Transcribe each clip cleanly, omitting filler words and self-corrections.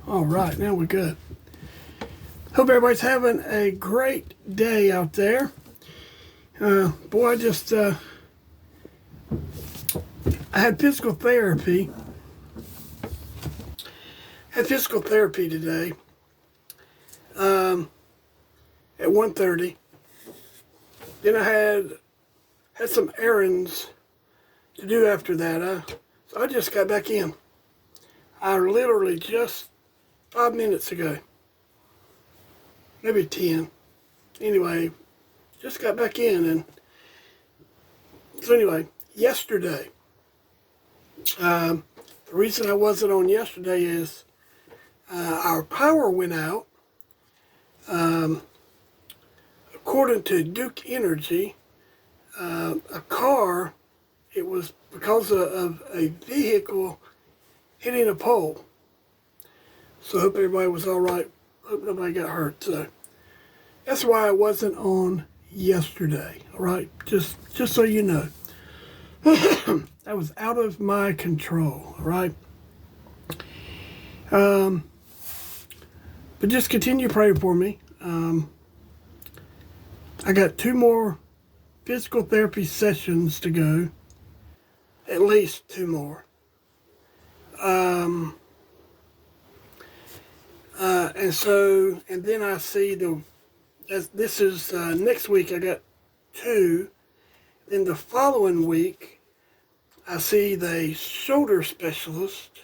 All right, now we're good. Hope everybody's having a great day out there. Boy, I had physical therapy. Today at 1:30. Then I had some errands to do after that. So I just got back in. I literally just 5 minutes ago, maybe 10. Anyway, just got back in, and so anyway, yesterday. The reason I wasn't on yesterday is our power went out. According to Duke Energy, a car, it was because of a vehicle hitting a pole. So I hope everybody was all right. Hope nobody got hurt. So that's why I wasn't on yesterday. All right, just so you know, that was out of my control. All right. But just continue praying for me. I got 2 more physical therapy sessions to go. At least 2 more. And then I see this is next week I got 2. Then the following week, I see the shoulder specialist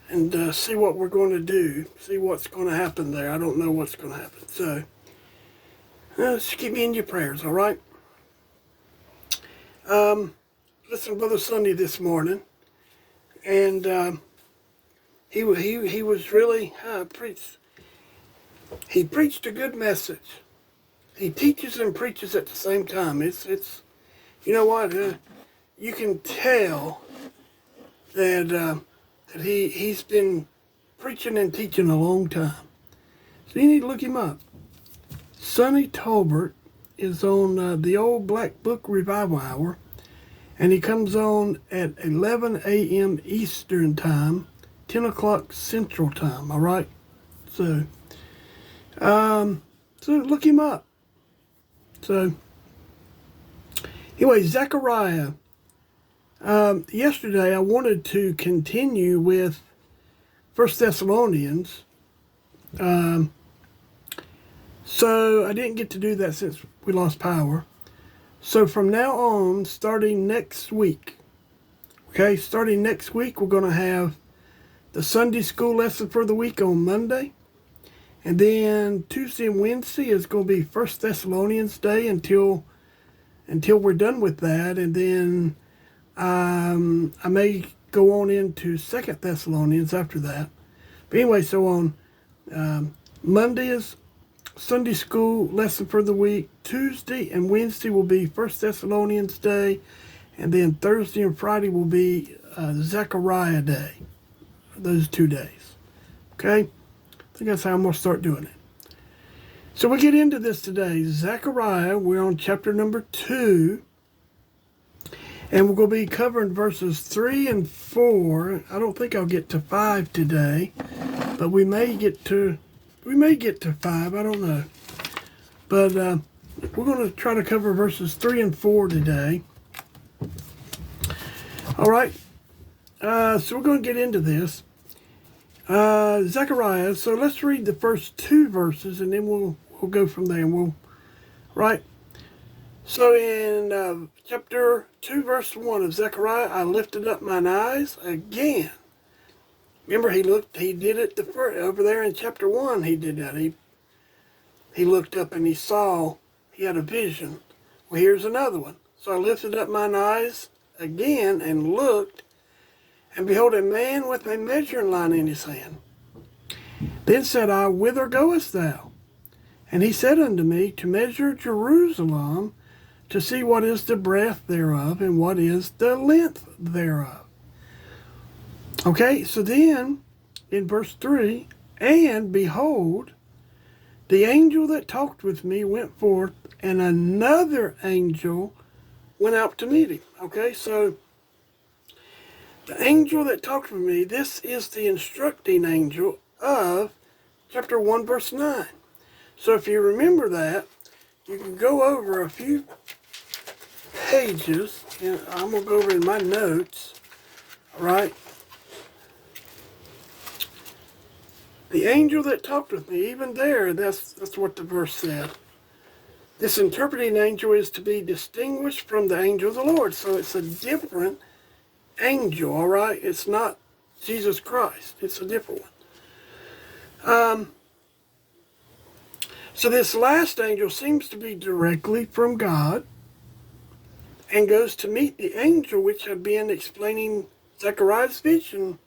and see what we're going to do, see what's going to happen there. I don't know what's going to happen. So just keep me in your prayers, all right? Listen to Brother Sunday this morning, and he was really preached. He preached a good message. He teaches and preaches at the same time. It's you know what? You can tell that he's been preaching and teaching a long time. So you need to look him up. Sonny Tolbert is on the old Black Book Revival Hour, and he comes on at 11 a.m. Eastern Time, 10 o'clock Central Time, all right? So look him up. So, anyway, Zechariah. Yesterday I wanted to continue with 1 Thessalonians. So I didn't get to do that since we lost power. So from now on, starting next week, we're going to have the Sunday school lesson for the week on Monday. And then Tuesday and Wednesday is going to be 1 Thessalonians Day until we're done with that. And then I may go on into 2 Thessalonians after that. But anyway, so on Monday is Sunday school lesson for the week. Tuesday and Wednesday will be 1 Thessalonians Day. And then Thursday and Friday will be Zechariah Day. Those 2 days. Okay? I think that's how I'm going to start doing it. So we get into this today. Zechariah, we're on chapter number 2. And we're going to be covering verses 3 and 4. I don't think I'll get to 5 today. But we may get to 5. I don't know. But we're going to try to cover verses 3 and 4 today. All right. So we're going to get into this. Zechariah. So let's read the first 2 verses, and then we'll go from there. Right. So in chapter 2, verse 1 of Zechariah, I lifted up mine eyes again. Remember, he did it over there in chapter 1. He did that. He looked up and he had a vision. Well, here's another one. So I lifted up mine eyes again and looked, and behold, a man with a measuring line in his hand. Then said I, Whither goest thou? And he said unto me, To measure Jerusalem, to see what is the breadth thereof, and what is the length thereof. Okay, so then, in verse 3, and behold, the angel that talked with me went forth, and another angel went out to meet him. Okay, so The angel that talked with me, this is the instructing angel of chapter 1, verse 9. So if you remember that, you can go over a few pages, and I'm going to go over in my notes, all right? The angel that talked with me, even there, that's what the verse said. This interpreting angel is to be distinguished from the angel of the Lord. So it's a different angel, all right? It's not Jesus Christ. It's a different one. So this last angel seems to be directly from God and goes to meet the angel which had been explaining Zechariah's vision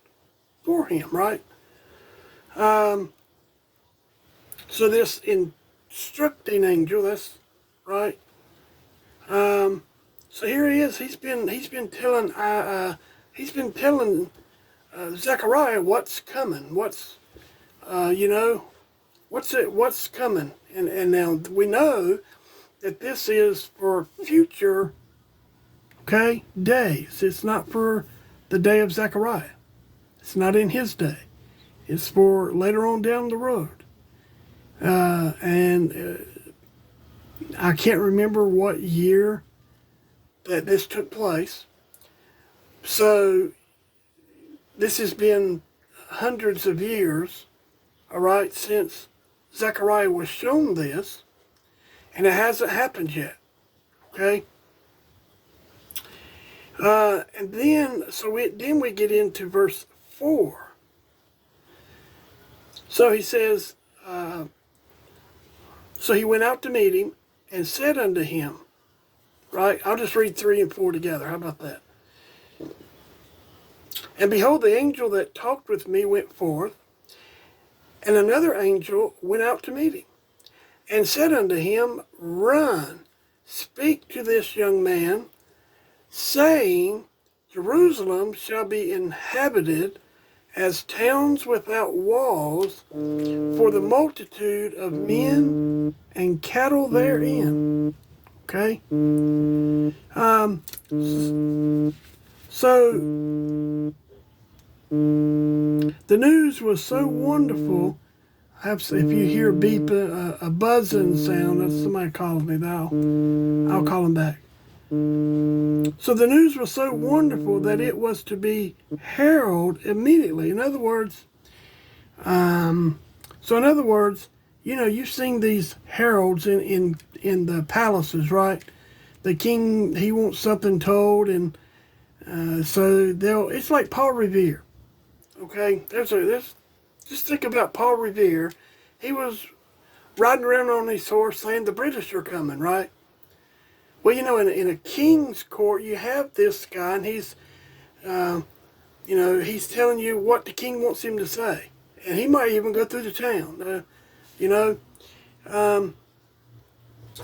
for him, right? So this instructing angel, that's right. So here he is. He's been telling Zechariah what's coming. What's what's coming. And now we know that this is for future, okay, days. It's not for the day of Zechariah. It's not in his day. It's for later on down the road. And I can't remember what year that this took place. So this has been hundreds of years, all right, since Zechariah was shown this, and it hasn't happened yet, okay? And then, then we get into verse 4. So he says, so he went out to meet him and said unto him, right? I'll just read 3 and 4 together. How about that? And behold, the angel that talked with me went forth, and another angel went out to meet him, and said unto him, Run, speak to this young man, saying, Jerusalem shall be inhabited as towns without walls, for the multitude of men and cattle therein. Okay? So the news was so wonderful. If you hear a buzzing sound, that's somebody calling me. I'll call them back. So the news was so wonderful that it was to be heralded immediately. In other words, you've seen these heralds in the palaces, right? The king, he wants something told, and so it's like Paul Revere. Okay, just think about Paul Revere. He was riding around on his horse saying the British are coming, right? Well, in a king's court, you have this guy, and he's telling you what the king wants him to say. And he might even go through the town,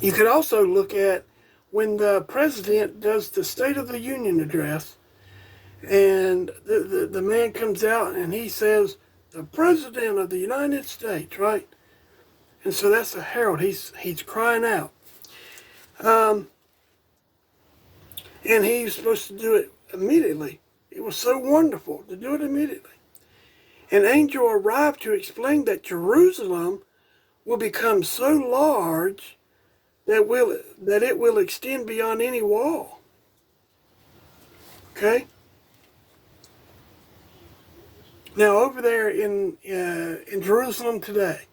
You could also look at when the president does the State of the Union address, and the man comes out and he says, the President of the United States, right? And so that's a herald. He's crying out. And he's supposed to do it immediately. It was so wonderful to do it immediately. An angel arrived to explain that Jerusalem will become so large that it will extend beyond any wall. Okay? Now over there in Jerusalem today,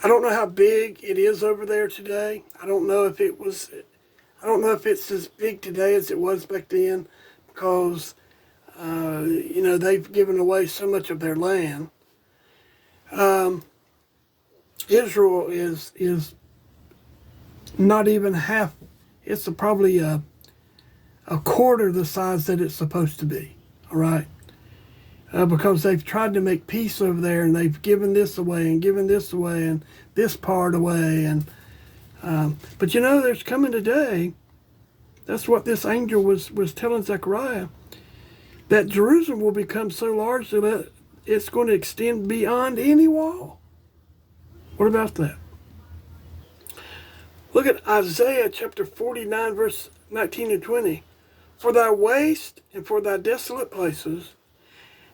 I don't know how big it is over there today. I don't know if it's as big today as it was back then, because they've given away so much of their land. Israel is not even half. It's probably a quarter the size that it's supposed to be. All right, because they've tried to make peace over there, and they've given this away and given this away and this part away, and but there's coming a day. That's what this angel was telling Zechariah, that Jerusalem will become so large that it's going to extend beyond any wall. What about that? Look at Isaiah chapter 49, verse 19 and 20. For thy waste and for thy desolate places,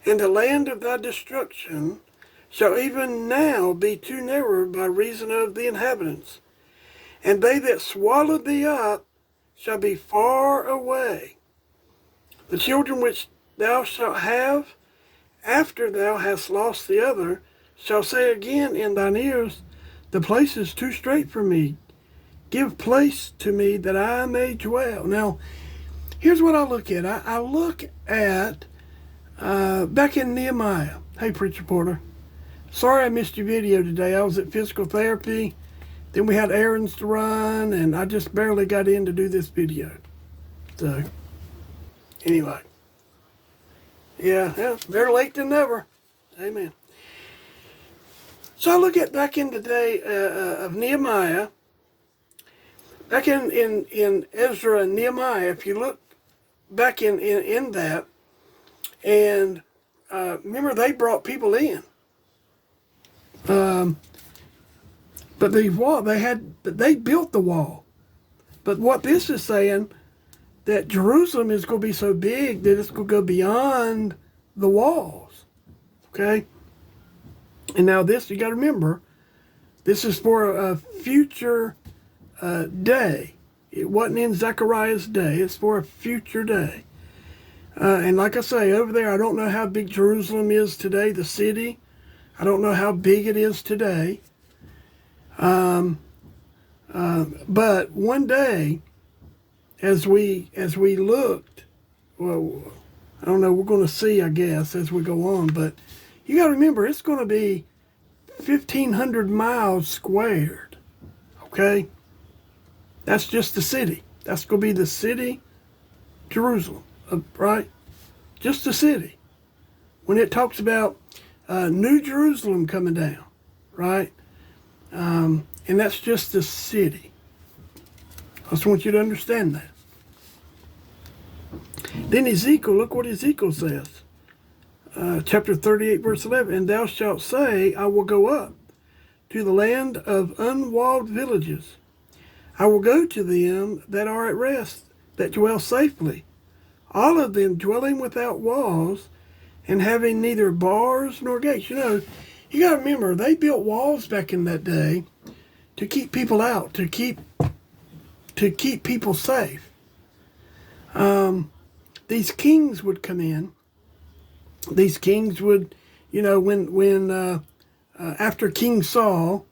and the land of thy destruction shall even now be too narrow by reason of the inhabitants. And they that swallowed thee up shall be far away. The children which thou shalt have, after thou hast lost the other, shall say again in thine ears, the place is too strait for me. Give place to me that I may dwell. Now, here's what I look at. I look at back in Nehemiah. Hey, Preacher Porter. Sorry I missed your video today. I was at physical therapy. Then we had errands to run, and I just barely got in to do this video. So, anyway. Yeah, better late than never. Amen. So I look at back in the day of Nehemiah, back in Ezra and Nehemiah, if you look back in that, and remember they brought people in. But the wall, they built the wall. But what this is saying, that Jerusalem is going to be so big that it's going to go beyond the walls. Okay? And now this, you got to remember, this is for a future day. It wasn't in Zechariah's day. It's for a future day. And like I say, over there, I don't know how big Jerusalem is today, the city. I don't know how big it is today. But one day, as we looked, well, I don't know, we're going to see, I guess, as we go on. But you got to remember, it's going to be 1,500 miles squared. Okay? That's just the city. That's going to be the city, Jerusalem, right? Just the city. When it talks about New Jerusalem coming down, right? And that's just the city. I just want you to understand that. Then Ezekiel, look what Ezekiel says. Chapter 38, verse 11. And thou shalt say, I will go up to the land of unwalled villages. I will go to them that are at rest, that dwell safely, all of them dwelling without walls and having neither bars nor gates. You know, you got to remember, they built walls back in that day to keep people out, to keep people safe. These kings would come in. These kings would, you know, when after King Saul,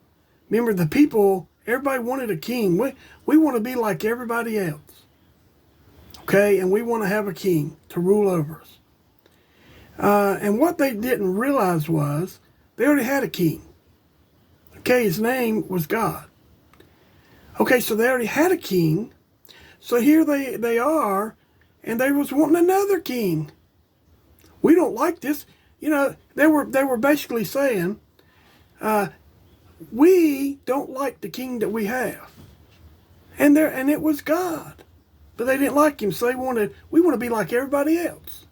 remember the people, everybody wanted a king. We want to be like everybody else. Okay, and we want to have a king to rule over us. And what they didn't realize was they already had a king. Okay, his name was God. Okay, so they already had a king. So here they are, and they was wanting another king. We don't like this. You know, they were basically saying, we don't like the king that we have. And it was God. But they didn't like him, so we want to be like everybody else.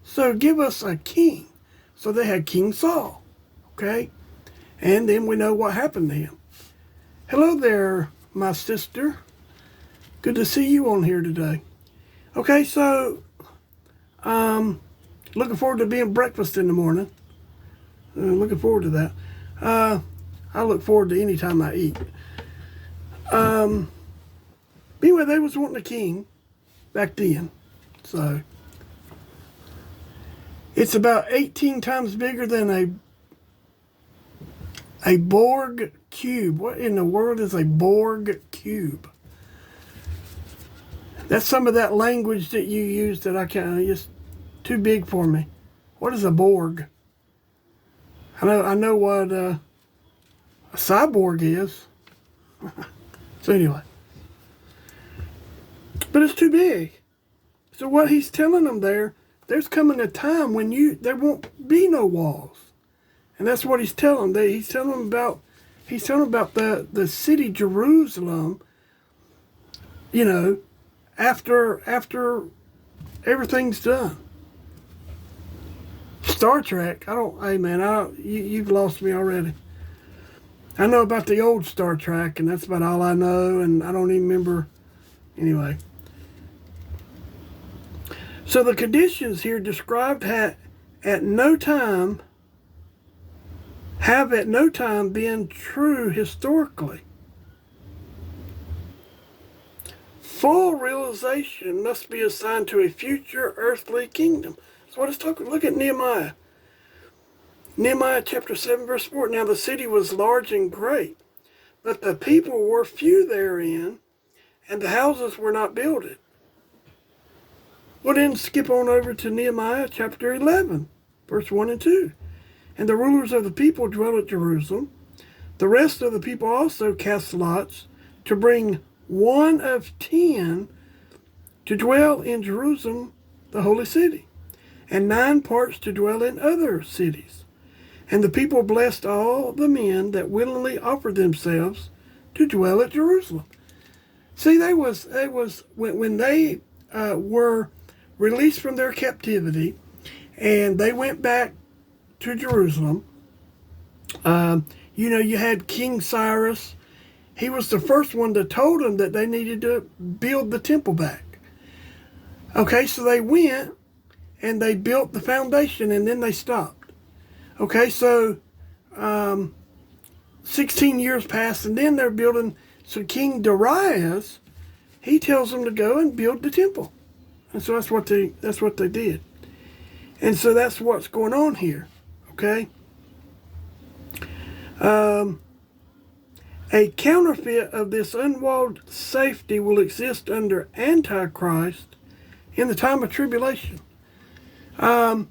So give us a king. So they had King Saul. Okay? And then we know what happened to him. Hello there, my sister. Good to see you on here today. Okay, so looking forward to being breakfast in the morning. Looking forward to that. I look forward to any time I eat. Anyway, they was wanting a king back then. So it's about 18 times bigger than a Borg cube. What in the world is a Borg cube? That's some of that language that you use that I can't, it's too big for me. What is a Borg? I know what a cyborg is. So anyway. But it's too big. So what he's telling them there's coming a time when there won't be no walls. And that's what he's telling them. He's telling them about the city Jerusalem, you know, after everything's done. Star Trek, you've lost me already. I know about the old Star Trek, and that's about all I know, and I don't even remember. Anyway. So the conditions here described have at no time been true historically. Full realization must be assigned to a future earthly kingdom. That's what it's talking. Look at Nehemiah. Nehemiah chapter 7 verse 4. Now the city was large and great, but the people were few therein, and the houses were not builded. Well, then skip on over to Nehemiah chapter 11, verse 1 and 2. And the rulers of the people dwelt at Jerusalem. The rest of the people also cast lots to bring 1 of 10 to dwell in Jerusalem, the holy city, and 9 parts to dwell in other cities. And the people blessed all the men that willingly offered themselves to dwell at Jerusalem. See, when they were released from their captivity, and they went back to Jerusalem. You had King Cyrus. He was the first one that told them that they needed to build the temple back. Okay, so they went and they built the foundation, and then they stopped. Okay, so 16 years passed, and then they're building. So King Darius, he tells them to go and build the temple. And so that's what they did. And so that's what's going on here. Okay? A counterfeit of this unwalled safety will exist under Antichrist in the time of tribulation. You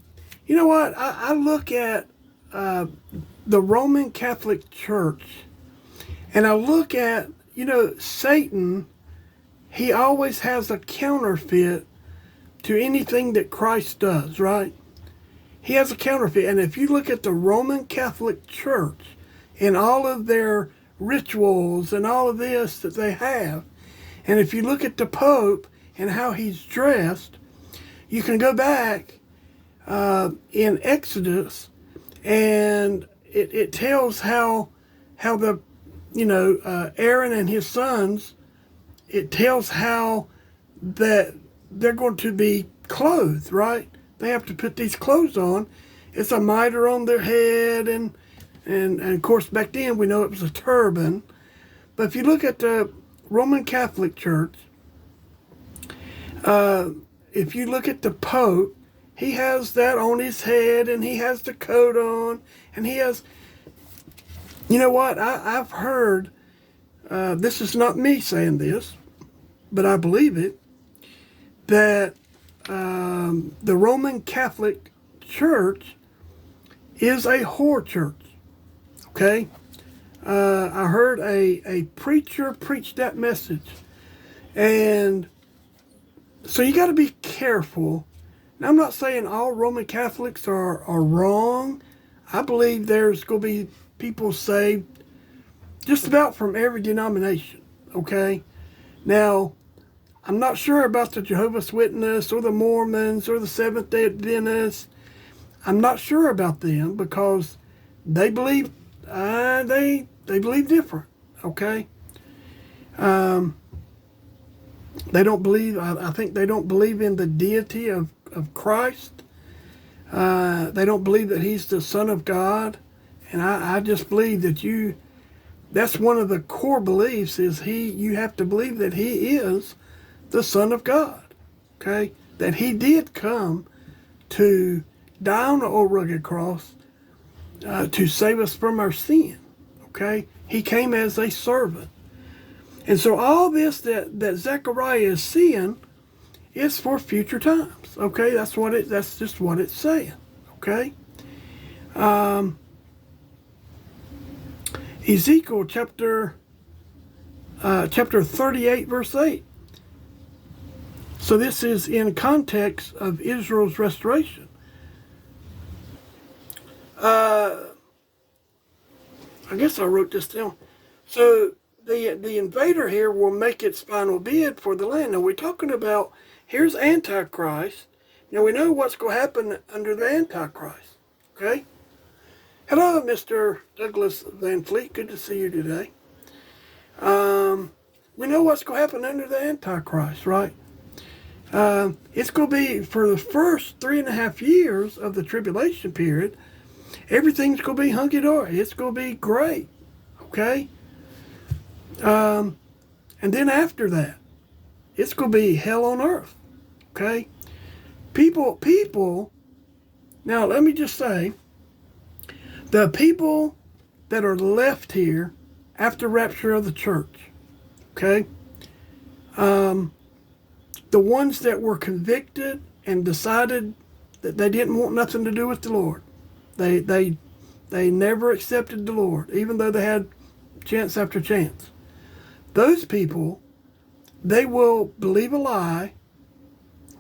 know what? I look at the Roman Catholic Church, and I look at, Satan. He always has a counterfeit to anything that Christ does, right? He has a counterfeit. And if you look at the Roman Catholic Church and all of their rituals and all of this that they have, and if you look at the Pope and how he's dressed, you can go back in Exodus, and it tells how the, Aaron and his sons, it tells how that they're going to be clothed, right? They have to put these clothes on. It's a mitre on their head, and of course back then we know it was a turban. But if you look at the Roman Catholic Church, if you look at the Pope, he has that on his head, and he has the coat on, and he has, you know what, I've heard, this is not me saying this, but I believe it, that the Roman Catholic Church is a whore church. Okay? I heard a preacher preach that message. And so you got to be careful. Now, I'm not saying all Roman Catholics are wrong. I believe there's going to be people saved just about from every denomination. Okay? Now, I'm not sure about the Jehovah's Witness or the Mormons or the Seventh-day Adventists. I'm not sure about them because they believe they believe different. Okay, they don't believe. I think they don't believe in the deity of Christ. They don't believe that He's the Son of God, and I just believe that that's one of the core beliefs is you have to believe that He is the Son of God, okay? That He did come to die on the old rugged cross to save us from our sin, okay? He came as a servant. And so all this that Zechariah is seeing is for future times, okay? That's just what it's saying, okay? Ezekiel chapter 38, verse 8. So this is in context of Israel's restoration. I guess I wrote this down. So the invader here will make its final bid for the land. Now we're talking about, here's Antichrist. Now we know what's going to happen under the Antichrist. Okay? Hello, Mr. Douglas Van Fleet. Good to see you today. We know what's going to happen under the Antichrist, right? It's going to be for the first 3.5 years of the tribulation period. Everything's going to be hunky-dory. It's going to be great. Okay? And then after that, it's going to be hell on earth. Okay? People, now let me just say, the people that are left here after rapture of the church, okay? The ones that were convicted and decided that they didn't want nothing to do with the Lord. They never accepted the Lord, even though they had chance after chance. Those people, they will believe a lie,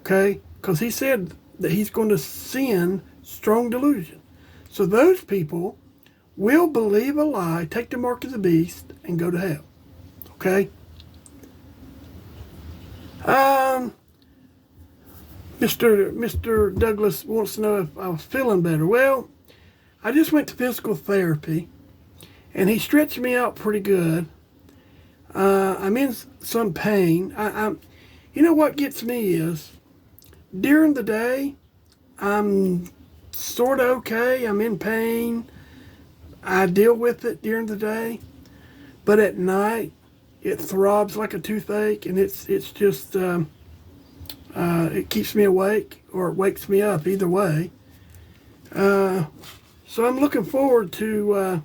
okay? Because he said that he's going to send strong delusion. So those people will believe a lie, take the mark of the beast, and go to hell. Okay? Mr. Douglas wants to know if I was feeling better. Well, I just went to physical therapy, and he stretched me out pretty good. I'm in some pain. You know what gets me is, during the day, I'm sort of okay. I'm in pain. I deal with it during the day. But at night, it throbs like a toothache, and it's just, it keeps me awake, or it wakes me up, either way. So I'm looking forward to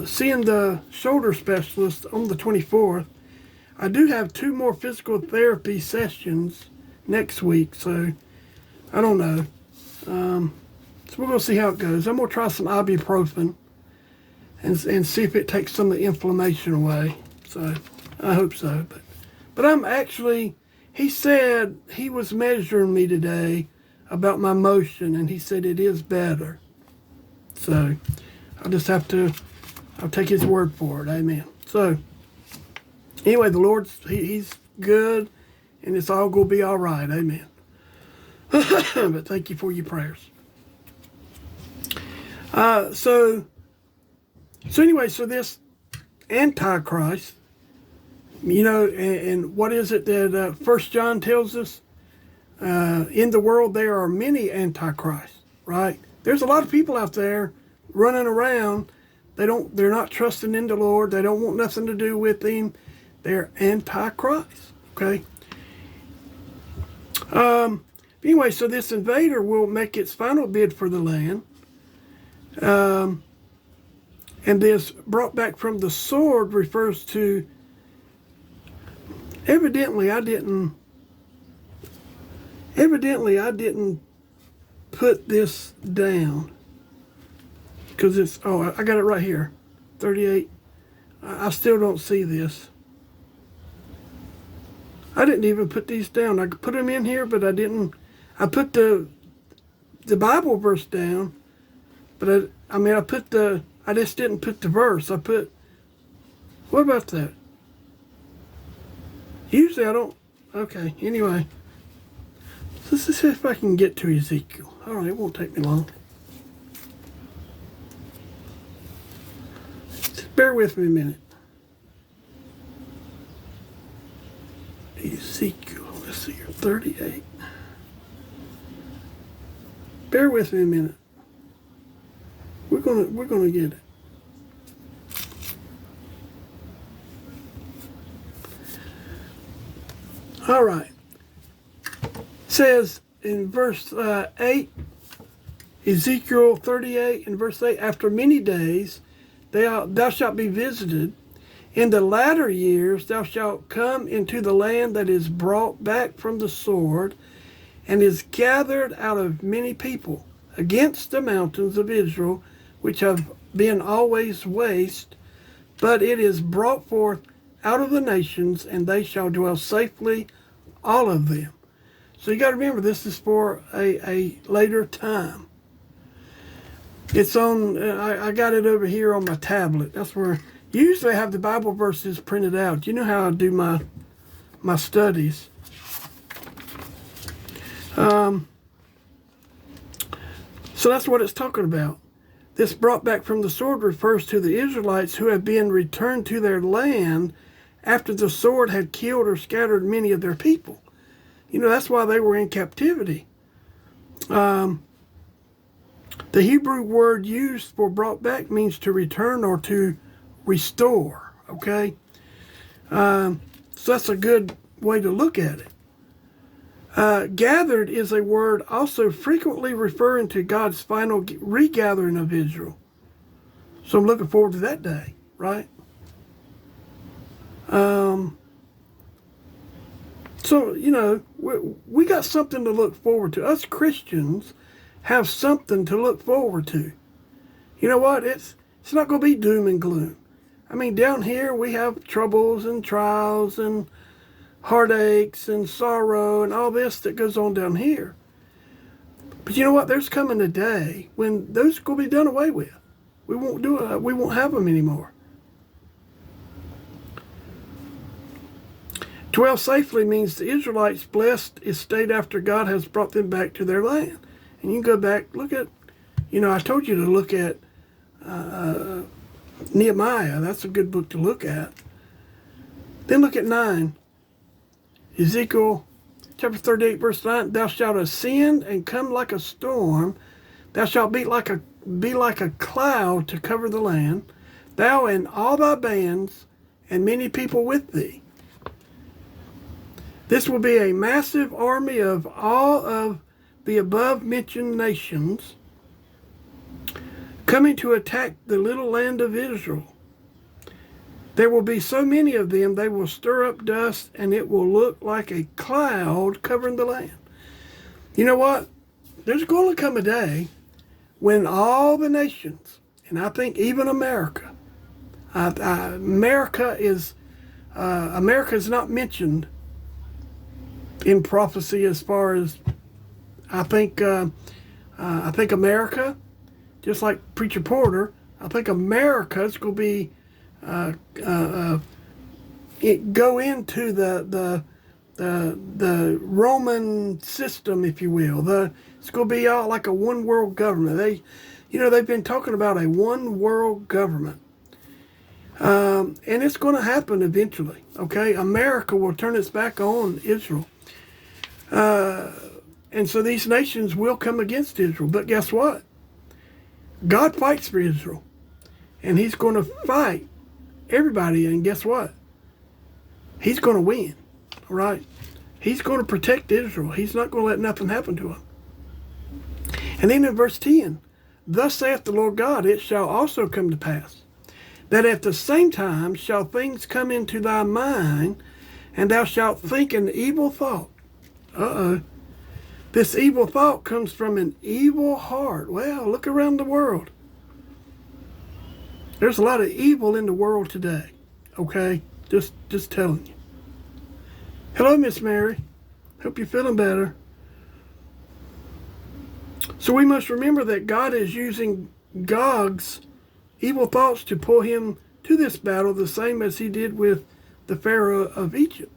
seeing the shoulder specialist on the 24th. I do have 2 more physical therapy sessions next week, so I don't know. So we're going to see how it goes. I'm going to try some ibuprofen and see if it takes some of the inflammation away. So I hope so. But I'm actually, he said he was measuring me today about my motion, and he said it is better. So I'll just have to, I'll take his word for it. Amen. So anyway, the Lord's, he's good, and it's all going to be all right. Amen. But thank you for your prayers. So anyway, so this Antichrist, you know, and what is it that 1 John tells us? In the world there are many Antichrists, right? There's a lot of people out there running around. They're not trusting in the Lord. They don't want nothing to do with him. They're Antichrist, okay? Anyway, so this invader will make its final bid for the land. And this brought back from the sword refers to, evidently I didn't put this down, because it's, oh, I got it right here, 38. I still don't see this. I didn't even put these down. I put them in here, but I didn't. I put the Bible verse down, but I just didn't put the verse. I put, what about that? Usually I don't, okay, anyway. Let's see if I can get to Ezekiel. All right, it won't take me long. Just bear with me a minute. Ezekiel, let's see here, 38. Bear with me a minute. We're gonna get it. All right. It says in verse 8, Ezekiel 38 and verse 8, after many days thou shalt be visited. In the latter years thou shalt come into the land that is brought back from the sword, and is gathered out of many people, against the mountains of Israel, which have been always waste, but it is brought forth out of the nations, and they shall dwell safely, all of them. So you got to remember, this is for a later time. It's on, I got it over here on my tablet. That's where, usually I have the Bible verses printed out. You know how I do my studies. So that's what it's talking about. This brought back from the sword refers to the Israelites who have been returned to their land after the sword had killed or scattered many of their people. That's why they were in captivity. The Hebrew word used for brought back means to return or to restore. Okay? So that's a good way to look at it. Gathered is a word also frequently referring to God's final regathering of Israel. So I'm looking forward to that day, right? So, we got something to look forward to. Us Christians have something to look forward to. You know what? It's not going to be doom and gloom. I mean, down here we have troubles and trials and heartaches and sorrow and all this that goes on down here. But you know what? There's coming a day when those will be done away with. We won't have them anymore. Dwell safely means the Israelites blessed estate after God has brought them back to their land. And you can go back, look at, I told you to look at Nehemiah. That's a good book to look at. Then look at 9. Ezekiel chapter 38, verse 9. Thou shalt ascend and come like a storm. Thou shalt be like a cloud to cover the land. Thou and all thy bands and many people with thee. This will be a massive army of all of the above-mentioned nations coming to attack the little land of Israel. There will be so many of them, they will stir up dust, and it will look like a cloud covering the land. You know what? There's going to come a day when all the nations, and I think even America, America is not mentioned in prophecy as far as I think America, just like Preacher Porter, I think America is going to be go into the Roman system, if you will. It's going to be all like a one world government. They've been talking about a one world government. And it's going to happen eventually. Okay, America will turn its back on Israel. And so these nations will come against Israel. But guess what? God fights for Israel. And he's going to fight everybody. And guess what? He's going to win. All right? He's going to protect Israel. He's not going to let nothing happen to him. And then in verse 10, thus saith the Lord God, it shall also come to pass, that at the same time shall things come into thy mind, and thou shalt think an evil thought. This evil thought comes from an evil heart. Well, look around the world. There's a lot of evil in the world today. Okay? Just telling you. Hello, Miss Mary. Hope you're feeling better. So we must remember that God is using Gog's evil thoughts to pull him to this battle, the same as he did with the Pharaoh of Egypt.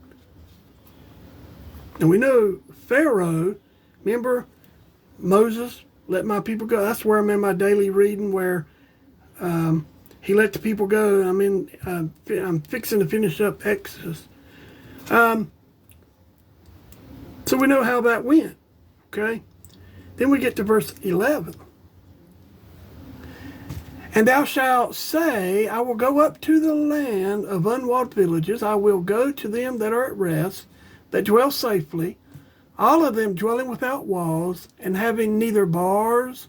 And we know Pharaoh, remember Moses, let my people go. That's where I'm in my daily reading, where he let the people go. I'm fixing to finish up Exodus. So we know how that went. Okay? Then we get to verse 11. And thou shalt say, I will go up to the land of unwalled villages. I will go to them that are at rest, that dwell safely, all of them dwelling without walls, and having neither bars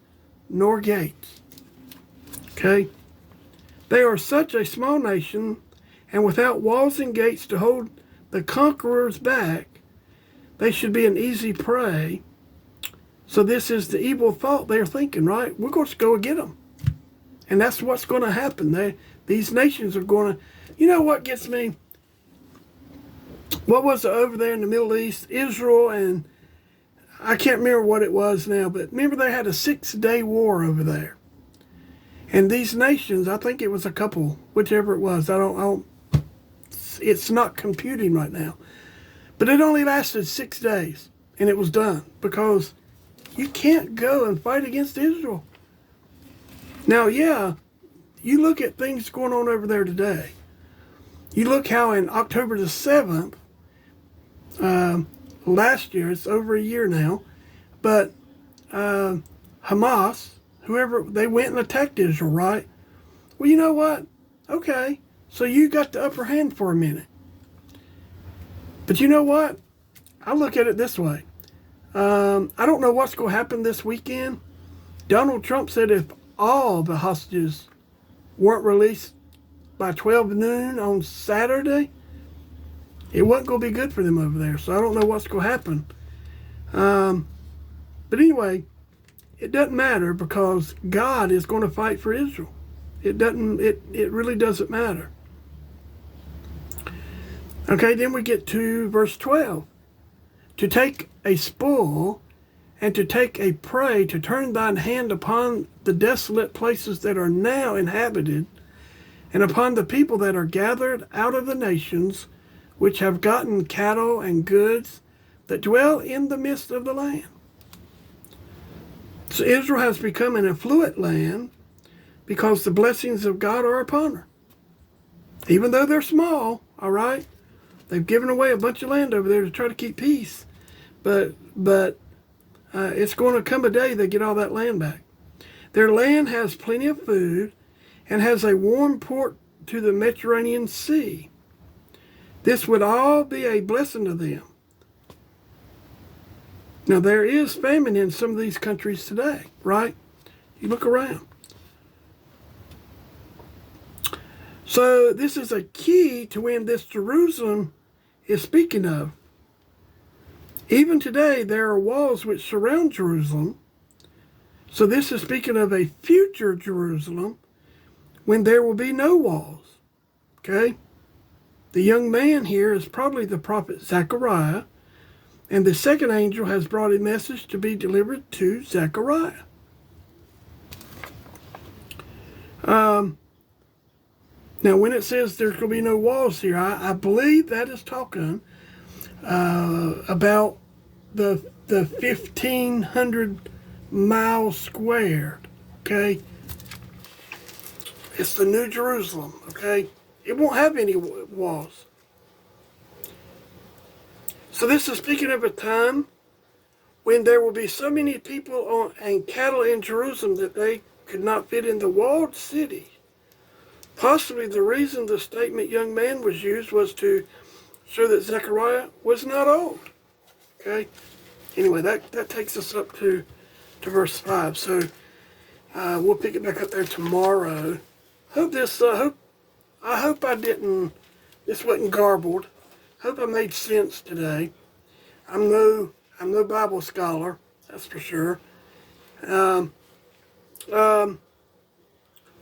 nor gates. Okay? They are such a small nation, and without walls and gates to hold the conquerors back, they should be an easy prey. So this is the evil thought they're thinking, right? We're going to go get them. And that's what's going to happen. These nations are going to... You know what gets me? What was it over there in the Middle East? Israel, and I can't remember what it was now, but remember they had a 6-day war over there. And these nations, I think it was a couple, whichever it was. It's not computing right now. But it only lasted 6 days, and it was done, because you can't go and fight against Israel. Now, yeah, you look at things going on over there today. You look how in October the 7th, last year. It's over a year now. But Hamas, whoever, they went and attacked Israel, right? Well, you know what? Okay, so you got the upper hand for a minute. But you know what? I look at it this way. I don't know what's going to happen this weekend. Donald Trump said if all the hostages weren't released by 12 noon on Saturday, it wasn't going to be good for them over there. So I don't know what's going to happen. But anyway, it doesn't matter because God is going to fight for Israel. It really doesn't matter. Okay, then we get to verse 12. To take a spoil and to take a prey, to turn thine hand upon the desolate places that are now inhabited, and upon the people that are gathered out of the nations, which have gotten cattle and goods, that dwell in the midst of the land. So Israel has become an affluent land because the blessings of God are upon her. Even though they're small, all right? They've given away a bunch of land over there to try to keep peace. But it's going to come a day they get all that land back. Their land has plenty of food and has a warm port to the Mediterranean Sea. This would all be a blessing to them. Now, there is famine in some of these countries today, right? You look around. So this is a key to when this Jerusalem is speaking of. Even today, there are walls which surround Jerusalem. So this is speaking of a future Jerusalem when there will be no walls. Okay? The young man here is probably the prophet Zechariah, and the second angel has brought a message to be delivered to Zechariah. Now, when it says there's going to be no walls here, I believe that is talking about the 1,500 miles squared. Okay, it's the New Jerusalem. Okay, it won't have any walls. So this is speaking of a time when there will be so many people and cattle in Jerusalem that they could not fit in the walled city. Possibly the reason the statement young man was used was to show that Zechariah was not old. Okay? Anyway, that takes us up to verse 5. So we'll pick it back up there tomorrow. I hope this wasn't garbled. Hope I made sense today. I'm no Bible scholar, that's for sure.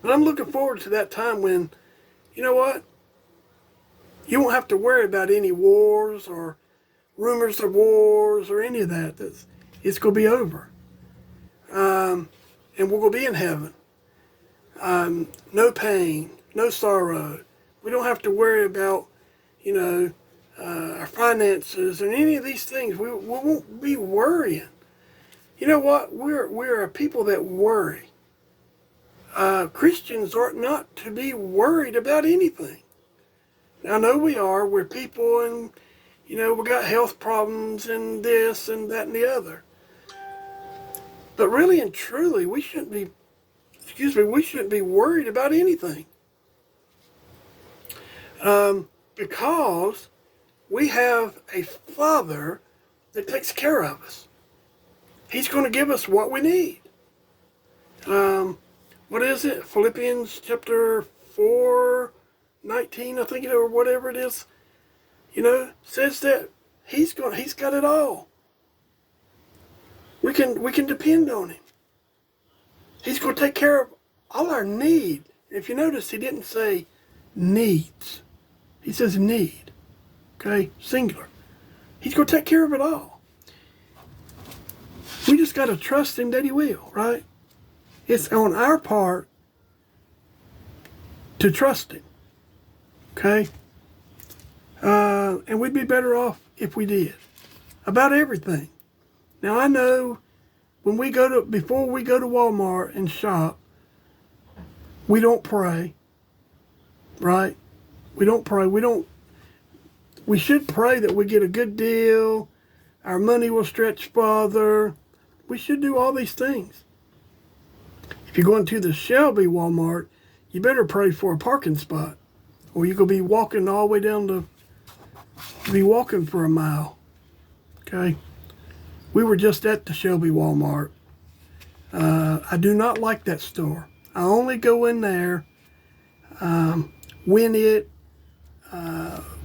But I'm looking forward to that time when, you know what? You won't have to worry about any wars or rumors of wars or any of that. It's going to be over. And we're going to be in heaven. No pain, no sorrow. We don't have to worry about, our finances and any of these things. We won't be worrying. You know what? We're a people that worry. Christians ought not to be worried about anything. Now, I know we are. We're people and, we got health problems and this and that and the other. But really and truly, we shouldn't be worried about anything. Because we have a Father that takes care of us. He's going to give us what we need. What is it? Philippians chapter 4:19, I think, or whatever it is. Says that he's got it all. We can depend on him. He's going to take care of all our need. If you notice, he didn't say needs. He says need. Okay, singular. He's going to take care of it all. We just got to trust him that he will, right? It's on our part to trust him. Okay? And we'd be better off if we did. About everything. Now I know before we go to Walmart and shop, we don't pray. Right? We don't pray. We should pray that we get a good deal, Our money will stretch farther. We should do all these things. If you're going to the Shelby Walmart, you better pray for a parking spot, or you're going to be walking all the way down to be walking for a mile. Okay? We were just at the Shelby Walmart. I do not like that store. I only go in there when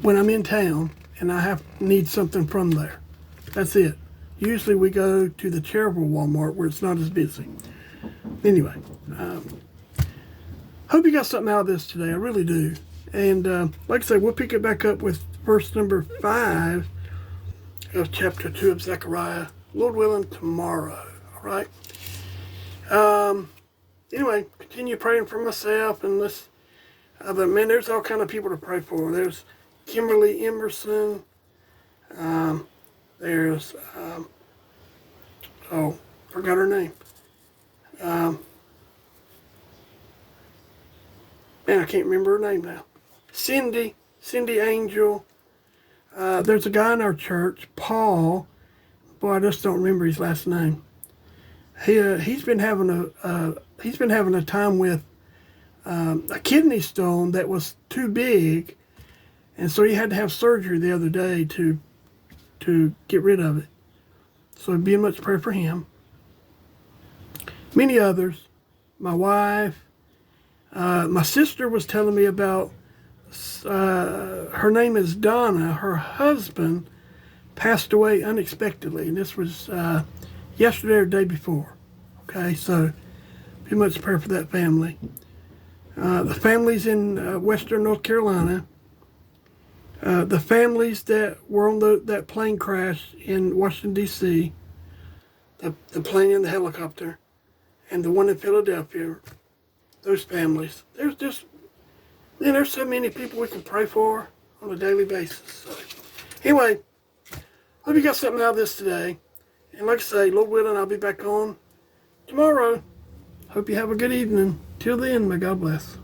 I'm in town and I need something from there. That's it. Usually we go to the charitable Walmart where it's not as busy. Anyway, hope you got something out of this today. I really do. And like I said, we'll pick it back up with verse number 5 of chapter 2 of Zechariah, Lord willing, tomorrow. All right? Anyway, continue praying for myself and this. But man, there's all kind of people to pray for. There's Kimberly Emerson. There's, forgot her name. Man, I can't remember her name now. Cindy Angel. There's a guy in our church, Paul. Boy, I just don't remember his last name. He's been having a time with a kidney stone that was too big, and so he had to have surgery the other day to get rid of it. So be in much prayer for him. Many others. My wife. My sister was telling me about, her name is Donna. Her husband passed away unexpectedly, and this was yesterday or the day before. Okay, so be much prayer for that family. The families in western North Carolina. The families that were on that plane crash in Washington, D.C., the plane and the helicopter, and the one in Philadelphia, those families. There's so many people we can pray for on a daily basis. So, anyway, hope you got something out of this today. And like I say, Lord willing, I'll be back on tomorrow. Hope you have a good evening. Till then, may God bless.